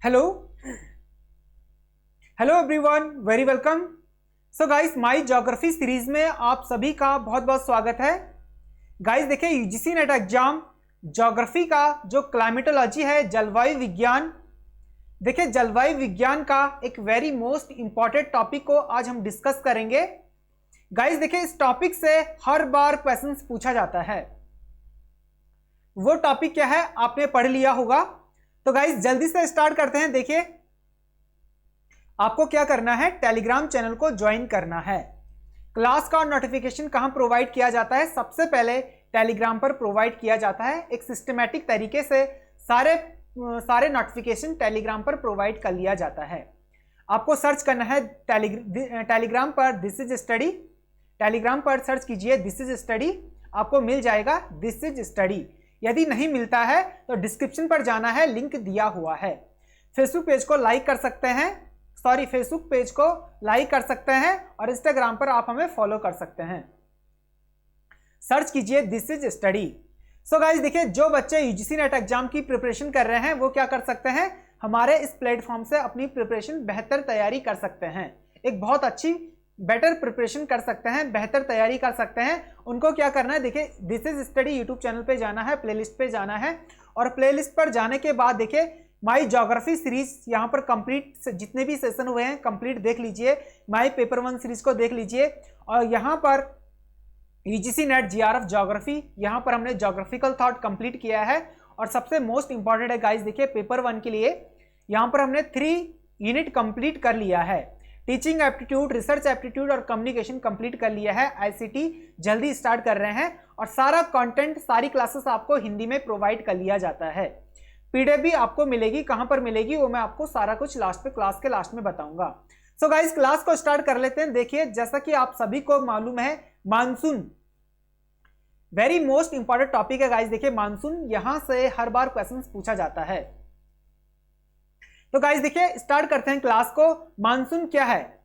Hello hello everyone, very welcome. So guys, my geography series में आप सभी का बहुत बहुत स्वागत है। गाइस देखिए, यूजीसी नेट एग्जाम ज्योग्राफी का जो क्लाइमेटोलॉजी है, जलवायु विज्ञान, देखिए जलवायु विज्ञान का एक वेरी मोस्ट इंपॉर्टेंट टॉपिक को आज हम डिस्कस करेंगे। गाइस देखिए, इस टॉपिक से हर बार क्वेश्चंस पूछा जाता है। वो टॉपिक क्या है आपने पढ़ लिया होगा। तो गाइस जल्दी से स्टार्ट करते हैं। देखिए, आपको क्या करना है, टेलीग्राम चैनल को ज्वाइन करना है। क्लास का नोटिफिकेशन कहां प्रोवाइड किया जाता है? सबसे पहले टेलीग्राम पर प्रोवाइड किया जाता है। एक सिस्टमैटिक तरीके से सारे नोटिफिकेशन टेलीग्राम पर प्रोवाइड कर लिया जाता है। आपको सर्च करना है टेलीग्राम पर दिस इज स्टडी। टेलीग्राम पर सर्च कीजिए दिस इज स्टडी, आपको मिल जाएगा दिस इज स्टडी। यदि नहीं मिलता है तो डिस्क्रिप्शन पर जाना है, लिंक दिया हुआ है। फेसबुक पेज को लाइक कर सकते हैं, फेसबुक पेज को लाइक कर सकते हैं और इंस्टाग्राम पर आप हमें फॉलो कर सकते हैं। सर्च कीजिए this is study. So guys देखिए, जो बच्चे यूजीसी नेट एग्जाम की प्रिपरेशन कर रहे हैं वो क्या कर सकते हैं, हमारे इस प्लेटफॉर्म से अपनी प्रिपरेशन बेहतर तैयारी कर सकते हैं। एक बहुत अच्छी बेटर प्रिपरेशन कर सकते हैं, बेहतर तैयारी कर सकते हैं। उनको क्या करना है, देखिए this is study YouTube channel पे जाना है, प्लेलिस्ट पे जाना है और प्लेलिस्ट पर जाने के बाद देखिए माई ज्योग्राफी सीरीज यहाँ पर कंप्लीट जितने भी सेशन हुए हैं कंप्लीट देख लीजिए। माई पेपर 1 सीरीज को देख लीजिए और यहाँ पर यूजीसी नेट जीआरएफ ज्योग्राफी, यहाँ पर हमने ज्योग्राफिकल थॉट कंप्लीट किया है। और सबसे मोस्ट इंपॉर्टेंट है गाइस, देखिए पेपर 1 के लिए यहाँ पर हमने 3 यूनिट कंप्लीट कर लिया है। टीचिंग एप्टीट्यूड, रिसर्च एप्टीट्यूड और कम्युनिकेशन कंप्लीट कर लिया है। आईसीटी जल्दी स्टार्ट कर रहे हैं और सारा कंटेंट, सारी क्लासेस आपको हिंदी में प्रोवाइड कर लिया जाता है। पीडीएफ भी आपको मिलेगी, कहां पर मिलेगी वो मैं आपको सारा कुछ लास्ट पे, क्लास के लास्ट में बताऊंगा। सो गाइस क्लास को स्टार्ट कर लेते हैं। देखिए, जैसा कि आप सभी को मालूम है, monsoon very most important topic है गाइस। देखिए मानसून, यहां से हर बार क्वेश्चन पूछा जाता है। तो गाइस देखिए, स्टार्ट करते हैं क्लास को। मानसून क्या है?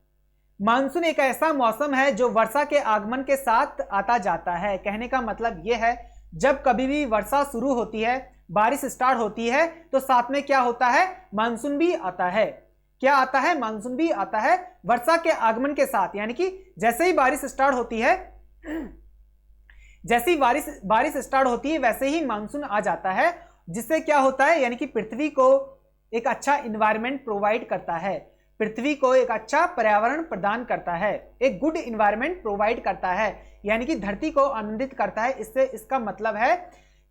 मानसून एक ऐसा मौसम है जो वर्षा के आगमन के साथ आता जाता है। कहने का मतलब यह है, जब कभी भी वर्षा शुरू होती है, बारिश स्टार्ट होती है, तो साथ में क्या होता है, मानसून भी आता है। क्या आता है? मानसून भी आता है वर्षा के आगमन के साथ। यानी कि जैसे ही बारिश स्टार्ट होती है, जैसे ही बारिश स्टार्ट होती है वैसे ही मानसून आ जाता है। जिससे क्या होता है, यानी कि पृथ्वी को एक अच्छा इन्वायरमेंट प्रोवाइड करता है, पृथ्वी को एक अच्छा पर्यावरण प्रदान करता है, एक गुड इन्वायरमेंट प्रोवाइड करता है, यानी कि धरती को आनंदित करता है। इससे इसका मतलब है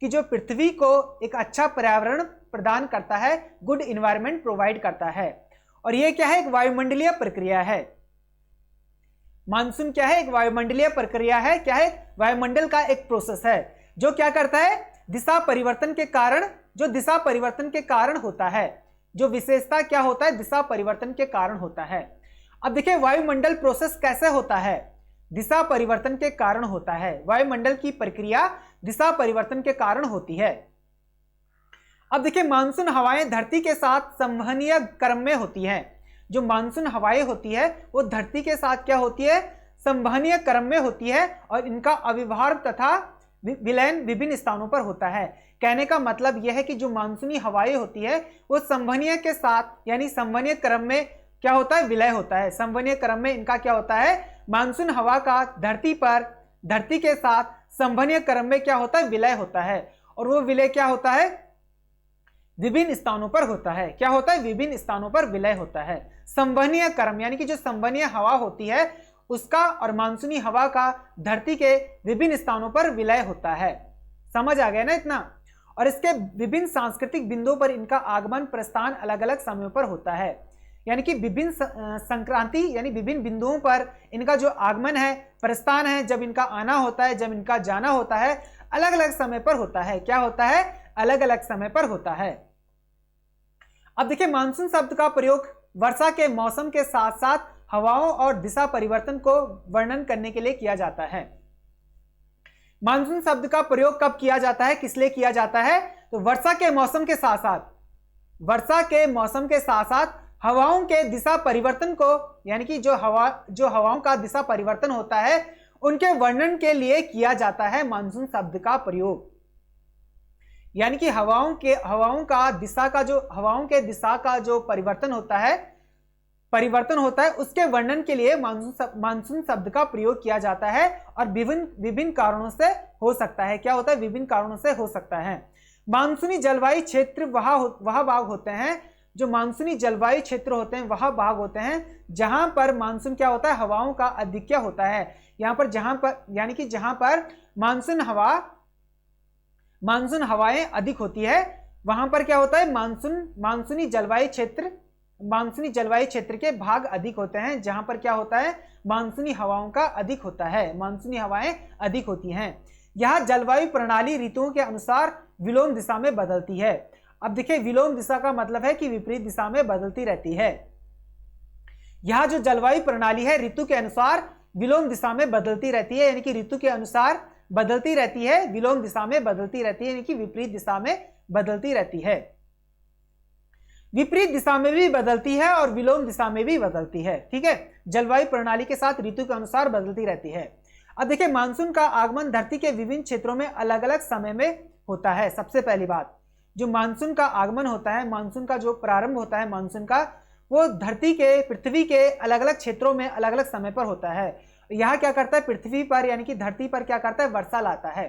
कि जो पृथ्वी को एक अच्छा पर्यावरण प्रदान करता है, गुड इन्वायरमेंट प्रोवाइड करता है। और ये क्या है, एक वायुमंडलीय प्रक्रिया है। मानसून क्या है, एक वायुमंडलीय प्रक्रिया है। क्या है? वायुमंडल का एक प्रोसेस है जो क्या करता है, दिशा परिवर्तन के कारण, जो दिशा परिवर्तन के कारण होता है, जो विशेषता क्या होता है, दिशा परिवर्तन के कारण होता है। अब देखिए वायुमंडल प्रोसेस कैसे होता है, दिशा परिवर्तन के कारण होता है। वायुमंडल की प्रक्रिया दिशा परिवर्तन के कारण होती है। अब देखिए, मानसून हवाएं धरती के साथ संवहनीय क्रम में होती हैं। जो मानसून हवाएं होती है वो धरती के साथ क्या होती है, संवहनीय क्रम में होती है और इनका अविभाज्य तथा विलयन विभिन्न स्थानों पर होता है। कहने का मतलब यह है कि जो मानसूनी हवाएं होती है वो संवहनीय के साथ, यानी संवहनीय क्रम में क्या होता है, विलय होता है। संवहनीय क्रम में इनका क्या होता है, मानसून हवा का धरती के साथ संवहनीय क्रम में क्या होता है, विलय होता है। और वो विलय क्या होता है, विभिन्न स्थानों पर होता है। क्या होता है, विभिन्न स्थानों पर विलय होता है। संवहनीय क्रम यानी कि जो संवहनीय हवा होती है उसका और मानसूनी हवा का धरती के विभिन्न स्थानों पर विलय होता है। समझ आ गया ना इतना? और इसके विभिन्न सांस्कृतिक बिंदुओं पर इनका आगमन प्रस्थान अलग अलग समयों पर होता है। यानी कि विभिन्न संक्रांति यानी विभिन्न बिंदुओं पर इनका जो आगमन है, प्रस्थान है, जब इनका आना होता है, जब इनका जाना होता है, अलग अलग समय पर होता है। क्या होता है, अलग अलग समय पर होता है। अब देखिए, मानसून शब्द का प्रयोग वर्षा के मौसम के साथ साथ हवाओं और दिशा परिवर्तन को वर्णन करने के लिए किया जाता है। मानसून शब्द का प्रयोग कब किया जाता है, किस लिए किया जाता है, तो वर्षा के मौसम के साथ साथ हवाओं के दिशा परिवर्तन को, यानी कि जो हवाओं का दिशा परिवर्तन होता है उनके वर्णन के लिए किया जाता है मानसून शब्द का प्रयोग। यानी कि हवाओं के दिशा का जो परिवर्तन होता है उसके वर्णन के लिए मानसून शब्द का प्रयोग किया जाता है और विभिन्न कारणों से हो सकता है। क्या होता है? विभिन्न कारणों से हो सकता है। मानसूनी जलवायु क्षेत्र वह भाग होते हैं, जो मानसूनी जलवायु क्षेत्र होते हैं वह भाग होते हैं जहां पर मानसून क्या होता है? हवाओं का अधिक्य होता है। यहां पर जहां पर मानसून हवाएं अधिक होती है वहां पर क्या होता है? मानसूनी जलवायु क्षेत्र के भाग अधिक होते हैं जहां पर क्या होता है? मानसूनी हवाओं का अधिक होता है, मानसूनी हवाएं अधिक होती हैं। यह जलवायु प्रणाली ऋतुओं के अनुसार विलोम दिशा में बदलती है। अब देखिए, विलोम दिशा का मतलब है कि विपरीत दिशा में बदलती रहती है। यह जो जलवायु प्रणाली है ऋतु के अनुसार विलोम दिशा में बदलती रहती है, यानी कि ऋतु के अनुसार बदलती रहती है, विलोम दिशा में बदलती रहती है, यानी कि विपरीत दिशा में बदलती रहती है। विपरीत दिशा में भी बदलती है और विलोम दिशा में भी बदलती है। ठीक है, जलवायु प्रणाली के साथ ऋतु के अनुसार बदलती रहती है। अब देखिए, मानसून का आगमन धरती के विभिन्न क्षेत्रों में अलग अलग समय में होता है। सबसे पहली बात, जो मानसून का आगमन होता है, मानसून का जो प्रारंभ होता है मानसून का, वो पृथ्वी के अलग अलग क्षेत्रों में अलग अलग समय पर होता है। यह क्या करता है? पृथ्वी पर यानी कि धरती पर क्या करता है? वर्षा लाता है।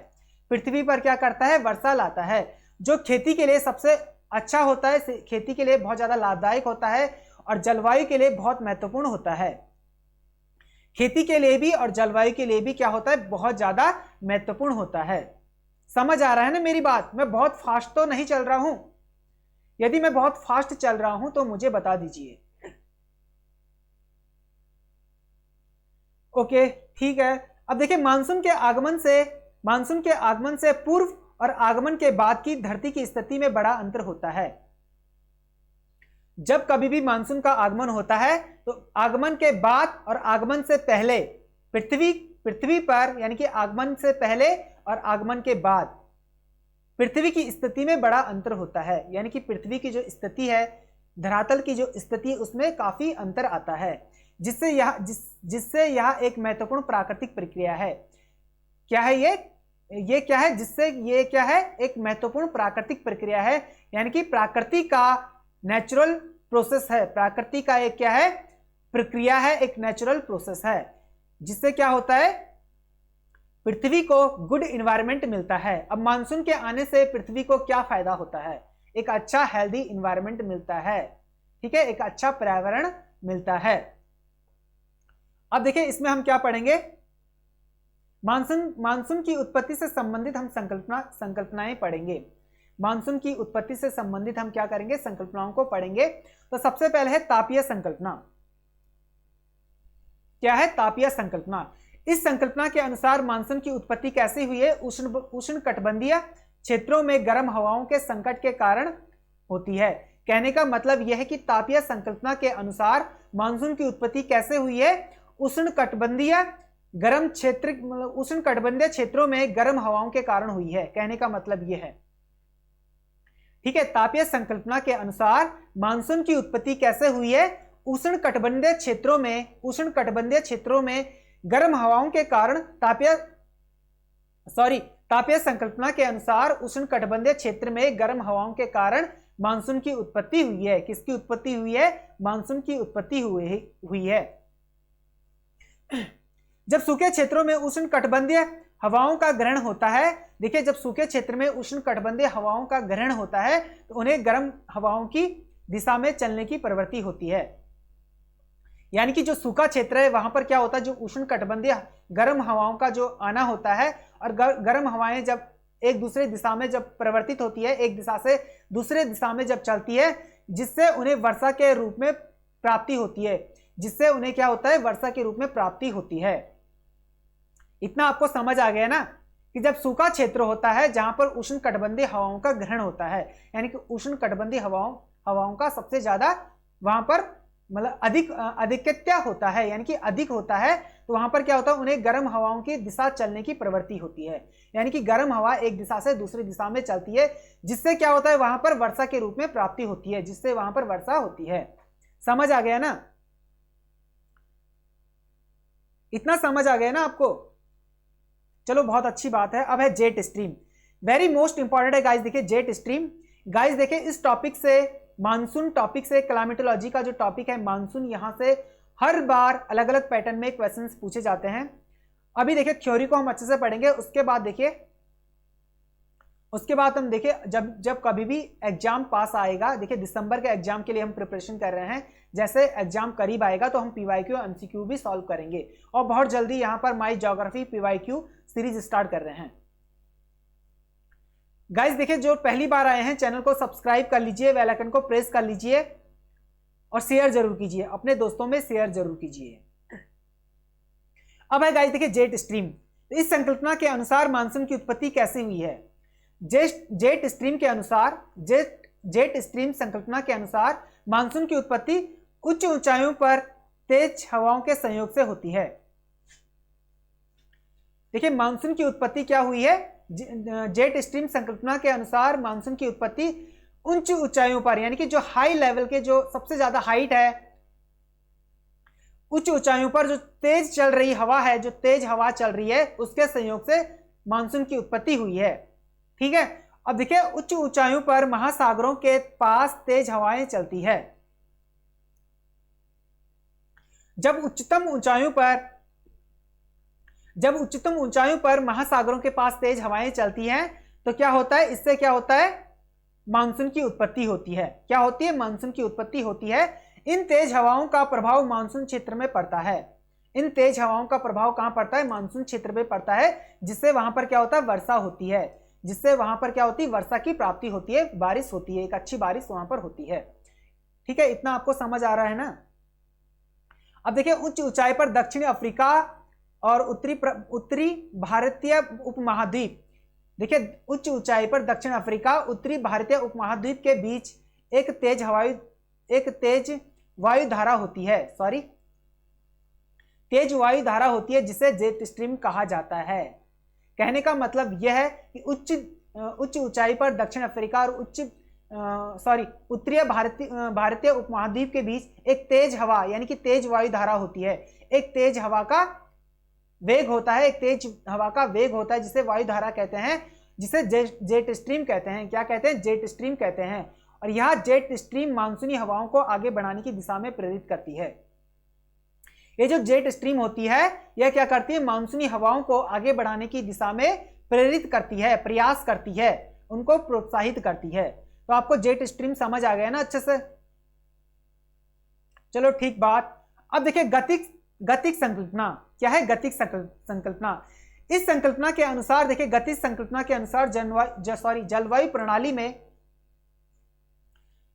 पृथ्वी पर क्या करता है? वर्षा लाता है, जो खेती के लिए सबसे अच्छा होता है, खेती के लिए बहुत ज्यादा लाभदायक होता है और जलवायु के लिए बहुत महत्वपूर्ण होता है। खेती के लिए भी और जलवायु के लिए भी क्या होता है? बहुत ज्यादा महत्वपूर्ण होता है। समझ आ रहा है ना मेरी बात? मैं बहुत फास्ट तो नहीं चल रहा हूं? यदि मैं बहुत फास्ट चल रहा हूं तो मुझे बता दीजिए। ओके, ठीक है। अब देखिए, मानसून के आगमन से पूर्व और आगमन के बाद की धरती की स्थिति में बड़ा अंतर होता है। जब कभी भी मानसून का आगमन होता है तो आगमन के बाद और आगमन से पहले पृथ्वी पर, यानी कि आगमन से पहले और आगमन के बाद पृथ्वी की स्थिति में बड़ा अंतर होता है। यानी कि पृथ्वी की जो स्थिति है, धरातल की जो स्थिति है, उसमें काफी अंतर आता है, जिससे यह एक महत्वपूर्ण प्राकृतिक प्रक्रिया है। क्या है ये क्या है? ये क्या है? एक महत्वपूर्ण प्राकृतिक प्रक्रिया है, यानी कि प्रकृति का नेचुरल प्रोसेस है। प्रकृति का एक क्या है? प्रक्रिया है, एक नेचुरल प्रोसेस है, जिससे क्या होता है? पृथ्वी को गुड इन्वायरमेंट मिलता है। अब मानसून के आने से पृथ्वी को क्या फायदा होता है? एक अच्छा हेल्दी इन्वायरमेंट मिलता है। ठीक है, एक अच्छा पर्यावरण मिलता है। अब देखिए, इसमें हम क्या पढ़ेंगे? मानसून की उत्पत्ति से संबंधित हम संकल्पनाएं पढ़ेंगे। मानसून की उत्पत्ति से संबंधित हम क्या करेंगे? संकल्पनाओं को पढ़ेंगे। तो सबसे पहले है तापीय संकल्पना। क्या है तापीय संकल्पना? इस संकल्पना के अनुसार मानसून की उत्पत्ति कैसे हुई है? उष्णकटिबंधीय क्षेत्रों में गर्म हवाओं के संकट के कारण होती है। कहने का मतलब यह है कि तापीय संकल्पना के अनुसार मानसून की उत्पत्ति कैसे हुई है? उष्णकटिबंधीय क्षेत्रों में गर्म हवाओं के कारण हुई है। कहने का मतलब यह है। ठीक है, तापीय संकल्पना के अनुसार मानसून की उत्पत्ति कैसे हुई है? उष्णकटिबंधीय क्षेत्रों में गर्म हवाओं के कारण तापीय संकल्पना के अनुसार उष्णकटिबंधीय क्षेत्र में गर्म हवाओं के कारण मानसून की उत्पत्ति हुई है। किसकी उत्पत्ति हुई है? मानसून की उत्पत्ति हुई है। जब सूखे क्षेत्रों में उष्णकटिबंधीय हवाओं का ग्रहण होता है, देखिए, जब सूखे क्षेत्र में उष्णकटिबंधीय हवाओं का ग्रहण होता है तो उन्हें गर्म हवाओं की दिशा में चलने की प्रवृत्ति होती है। यानी कि जो सूखा क्षेत्र है वहां पर क्या होता है? जो उष्णकटिबंधीय गर्म हवाओं का जो आना होता है, और गर्म हवाएं जब एक दूसरे दिशा में जब परिवर्तित होती है, एक दिशा से दूसरे दिशा में जब चलती है, जिससे उन्हें वर्षा के रूप में प्राप्ति होती है। जिससे उन्हें क्या होता है? वर्षा के रूप में प्राप्ति होती है। इतना आपको समझ आ गया ना कि जब सूखा क्षेत्र होता है जहां पर उष्णकटिबंधीय हवाओं का ग्रहण होता है, यानी कि उष्णकटिबंधीय हवाओं का सबसे ज्यादा वहां पर मतलब अधिकत्य होता है, यानी कि अधिक होता है, तो वहां पर क्या होता है? उन्हें गर्म हवाओं की दिशा चलने की प्रवृत्ति होती है। यानी कि गर्म हवा एक दिशा से दूसरी दिशा में चलती है, जिससे क्या होता है? वहां पर वर्षा के रूप में प्राप्ति होती है, जिससे वहां पर वर्षा होती है। समझ आ गया ना? इतना समझ आ गया ना आपको? चलो, बहुत अच्छी बात है। अब है jet stream. Very most important है गाइस। देखिए जेट स्ट्रीम, गाइस देखिए इस टॉपिक से, मानसून टॉपिक से, क्लाइमेटोलॉजी का जो टॉपिक है मानसून, यहां से हर बार अलग अलग पैटर्न में क्वेश्चंस पूछे जाते हैं। अभी देखिए थ्योरी को हम अच्छे से पढ़ेंगे, उसके बाद हम देखिए जब कभी भी एग्जाम पास आएगा, देखिए दिसंबर के एग्जाम के लिए हम प्रिपरेशन कर रहे हैं, जैसे एग्जाम करीब आएगा तो हम पीवाईक्यू एमसीक्यू भी सॉल्व करेंगे, और बहुत जल्दी यहां पर माई ज्योग्राफी पीवाईक्यू सीरीज स्टार्ट कर रहे हैं। गाइस देखिए जो पहली बार आए हैं चैनल को सब्सक्राइब कर लीजिए, बेल आइकन को प्रेस कर लीजिए और शेयर जरूर कीजिए, अपने दोस्तों में शेयर जरूर कीजिए। अब है गाइस देखिए जेट स्ट्रीम। इस संकल्पना के अनुसार मानसून की उत्पत्ति कैसे हुई है? जेट स्ट्रीम के अनुसार, जेट स्ट्रीम संकल्पना के अनुसार मानसून की उत्पत्ति उच्च ऊंचाइयों पर तेज हवाओं के संयोग से होती है। देखिए मानसून की उत्पत्ति क्या हुई है? जेट स्ट्रीम संकल्पना के अनुसार मानसून की उत्पत्ति उच्च ऊंचाइयों पर, यानी कि जो हाई लेवल के, जो सबसे ज्यादा हाइट है, उच्च ऊंचाइयों पर जो तेज चल रही हवा है, जो तेज हवा चल रही है, उसके संयोग से मानसून की उत्पत्ति हुई है। ठीक है, अब देखिए उच्च ऊंचाइयों पर महासागरों के पास तेज हवाएं चलती है। जब उच्चतम ऊंचाइयों पर महासागरों के पास तेज हवाएं चलती हैं तो क्या होता है? इससे क्या होता है? मानसून की उत्पत्ति होती है। क्या होती है? मानसून की उत्पत्ति होती है। इन तेज हवाओं का प्रभाव मानसून क्षेत्र में पड़ता है। इन तेज हवाओं का प्रभाव कहां पड़ता है? मानसून क्षेत्र में पड़ता है, जिससे वहां पर क्या होता है? वर्षा होती है, जिससे वहां पर क्या होती है? वर्षा की प्राप्ति होती है, बारिश होती है, एक अच्छी बारिश वहां पर होती है। ठीक है, इतना आपको समझ आ रहा है ना? अब देखिए उच्च ऊंचाई पर दक्षिणी अफ्रीका और उत्तरी भारतीय उपमहाद्वीप, देखिए उच्च ऊंचाई पर दक्षिण अफ्रीका, उत्तरी भारतीय उपमहाद्वीप के बीच एक तेज वायु धारा होती है, तेज वायु धारा होती है, जिसे जेट स्ट्रीम कहा जाता है। कहने का मतलब यह है कि उच्च ऊंचाई पर दक्षिण अफ्रीका और उत्तरीय भारतीय उपमहाद्वीप के बीच एक तेज हवा, यानी कि तेज वायु धारा होती है। एक तेज हवा का वेग होता है, जिसे वायु धारा कहते हैं, जिसे जेट स्ट्रीम कहते हैं। क्या कहते हैं? जेट स्ट्रीम कहते हैं। और यह जेट स्ट्रीम मानसूनी हवाओं को आगे बढ़ाने की दिशा में प्रेरित करती है। ये जो जेट स्ट्रीम होती है, यह क्या करती है? मानसूनी हवाओं को आगे बढ़ाने की दिशा में प्रेरित करती है, प्रयास करती है, उनको प्रोत्साहित करती है। तो आपको जेट स्ट्रीम समझ आ गया ना अच्छे से? चलो ठीक बात। अब देखिए गतिक संकल्पना क्या है? गतिक संकल्पना, इस संकल्पना के अनुसार, देखिए गतिक संकल्पना के अनुसार जलवायु प्रणाली में,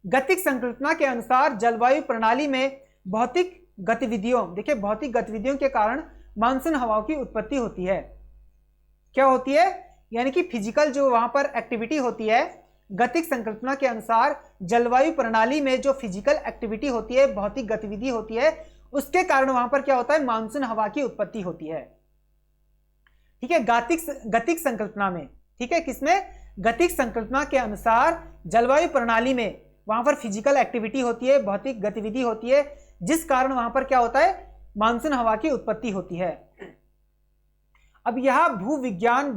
गतिक संकल्पना के अनुसार जलवायु प्रणाली में भौतिक गतिविधियों, देखिए भौतिक गतिविधियों के कारण मानसून हवाओं की उत्पत्ति होती है। क्या होती है? यानी कि फिजिकल जो वहां पर एक्टिविटी होती है, गतिक संकल्पना के अनुसार जलवायु प्रणाली में जो फिजिकल एक्टिविटी होती है, भौतिक गतिविधि होती है, उसके कारण वहां पर क्या होता है? मानसून हवा की उत्पत्ति होती है। ठीक है, गतिक संकल्पना में, ठीक है, किसमें? गतिक संकल्पना के अनुसार जलवायु प्रणाली में वहां पर फिजिकल एक्टिविटी होती है, भौतिक गतिविधि होती है, जिस कारण वहां पर क्या होता है? मानसून हवा की उत्पत्ति होती है। अब यह भूविज्ञान,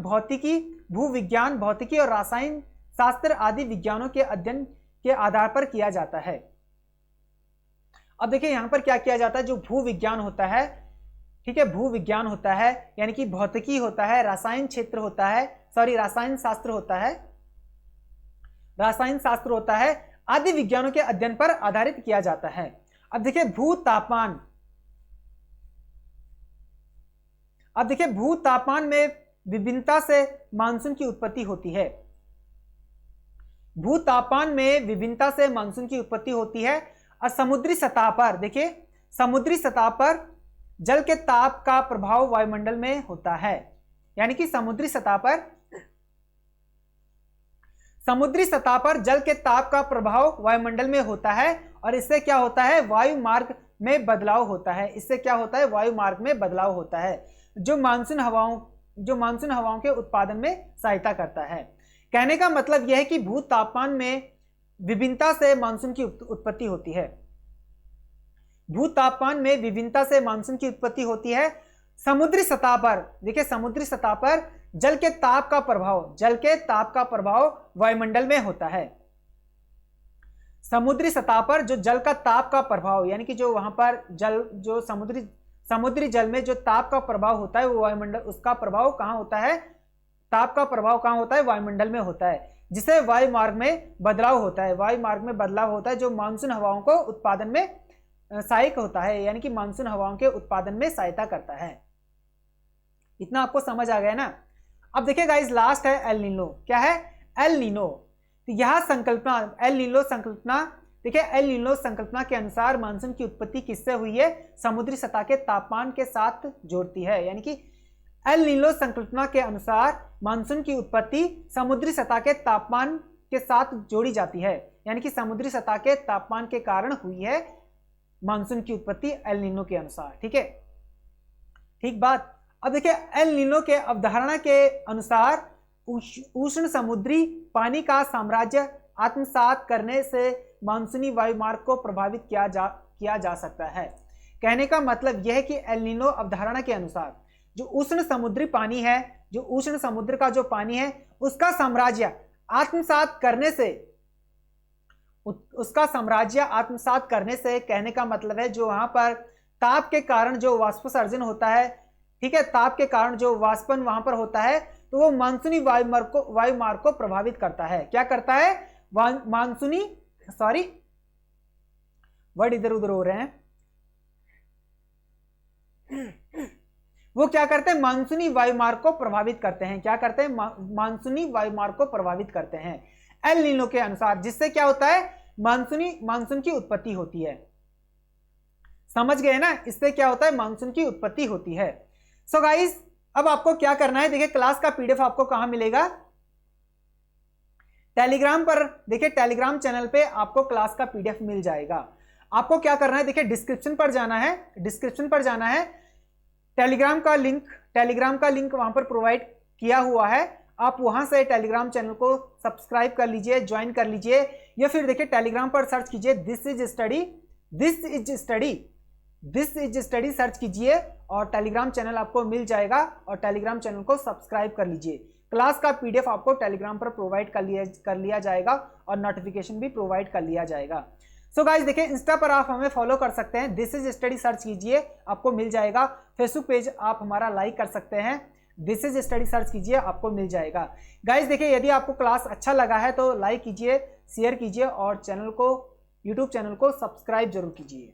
भौतिकी और रसायन शास्त्र आदि विज्ञानों के अध्ययन के आधार पर किया जाता है। अब देखिए यहां पर क्या किया जाता है? जो भूविज्ञान होता है, ठीक है, भूविज्ञान होता है, यानी कि भौतिकी होता है, रसायन क्षेत्र होता है, रसायन शास्त्र होता है, आदि विज्ञानों के अध्ययन पर आधारित किया जाता है। अब देखिए भूतापमान में विभिन्नता से मानसून की उत्पत्ति होती है। भूतापमान में विभिन्नता से मानसून की उत्पत्ति होती है। और समुद्री सतह पर, देखिए समुद्री सतह पर जल के ताप का प्रभाव वायुमंडल में होता है, यानी कि समुद्री सतह पर जल के ताप का प्रभाव वायुमंडल में होता है, और इससे क्या होता है? वायु मार्ग में बदलाव होता है। इससे क्या होता है? वायु मार्ग में बदलाव होता है, जो मानसून हवाओं के उत्पादन में सहायता करता है। कहने का मतलब यह है कि भूतापमान में विभिन्नता से मानसून की उत्पत्ति होती है। भूतापमान में विभिन्नता से मानसून की उत्पत्ति होती है। समुद्री सतह पर, देखिए समुद्री सतह पर जल के ताप का प्रभाव वायुमंडल में होता है। समुद्री सतह पर जो जल का ताप का प्रभाव, यानी कि जो वहां पर जल, जो समुद्री जल में जो ताप का प्रभाव होता है वो वायुमंडल, उसका प्रभाव कहां होता है, ताप का प्रभाव कहां होता है, वायुमंडल में होता है, जिसे वायु मार्ग में बदलाव होता है। वायु मार्ग में बदलाव होता है जो मानसून हवाओं को उत्पादन में सहायक होता है, यानी कि मानसून हवाओं के उत्पादन में सहायता करता है। इतना आपको समझ आ गया ना। अब देखिए गाइस, लास्ट है एल नीनो। क्या है? El Nino. तो यह संकल्पना, एल नीनो संकल्पना, देखिए एल नीनो संकल्पना के अनुसार मानसून की उत्पत्ति किससे हुई है? समुद्री सतह के तापमान के साथ जोड़ती है, यानी कि एल नीनो संकल्पना के अनुसार मानसून की उत्पत्ति समुद्री सतह के तापमान के साथ जोड़ी जाती है, यानी कि समुद्री सतह के तापमान के कारण हुई है मानसून की उत्पत्ति एल नीनो के अनुसार। ठीक है, ठीक बात। अब देखिए एल नीनो के अवधारणा के अनुसार उष्ण समुद्री पानी का साम्राज्य आत्मसात करने से मानसूनी वायुमार्ग को प्रभावित किया जा सकता है। कहने का मतलब यह है कि एल नीनो अवधारणा के अनुसार जो उष्ण समुद्री पानी है, जो उष्ण समुद्र का जो पानी है, उसका साम्राज्य आत्मसात करने से कहने का मतलब है जो वहां पर ताप के कारण जो वाष्पोत्सर्जन होता है, ठीक है, ताप के कारण जो वाष्पन वहां पर होता है, तो वो मानसूनी वायुमार्ग को प्रभावित करता है। क्या करता है? मानसूनी, सॉरी वर्ड इधर उधर हो रहे हैं, वो क्या करते हैं? मानसूनी वायुमार्ग को प्रभावित करते हैं। क्या करते हैं? मानसूनी वायुमार्ग को प्रभावित करते हैं एल नीनो के अनुसार, जिससे क्या होता है? मानसून की उत्पत्ति होती है। समझ गए ना? इससे क्या होता है? मानसून की उत्पत्ति होती है। सो गाइस, अब आपको क्या करना है, देखिए क्लास का पीडीएफ आपको कहां मिलेगा? टेलीग्राम पर। देखिए टेलीग्राम चैनल पे आपको क्लास का पीडीएफ मिल जाएगा। आपको क्या करना है, देखिए डिस्क्रिप्शन पर जाना है, टेलीग्राम का लिंक वहां पर प्रोवाइड किया हुआ है। आप वहां से टेलीग्राम चैनल को सब्सक्राइब कर लीजिए, ज्वाइन कर लीजिए, या फिर देखिए टेलीग्राम पर सर्च कीजिए दिस इज स्टडी सर्च कीजिए और टेलीग्राम चैनल आपको मिल जाएगा, और टेलीग्राम चैनल को सब्सक्राइब कर लीजिए। क्लास का पीडीएफ आपको टेलीग्राम पर प्रोवाइड कर लिया जाएगा और नोटिफिकेशन भी प्रोवाइड कर लिया जाएगा। सो गाइस देखिए, इंस्टा पर आप हमें फॉलो कर सकते हैं, दिस इज स्टडी सर्च कीजिए, आपको मिल जाएगा। फेसबुक पेज आप हमारा लाइक कर सकते हैं, दिस इज स्टडी सर्च कीजिए, आपको मिल जाएगा। गाइस देखिए, यदि आपको क्लास अच्छा लगा है तो लाइक कीजिए, शेयर कीजिए और यूट्यूब चैनल को सब्सक्राइब जरूर कीजिए।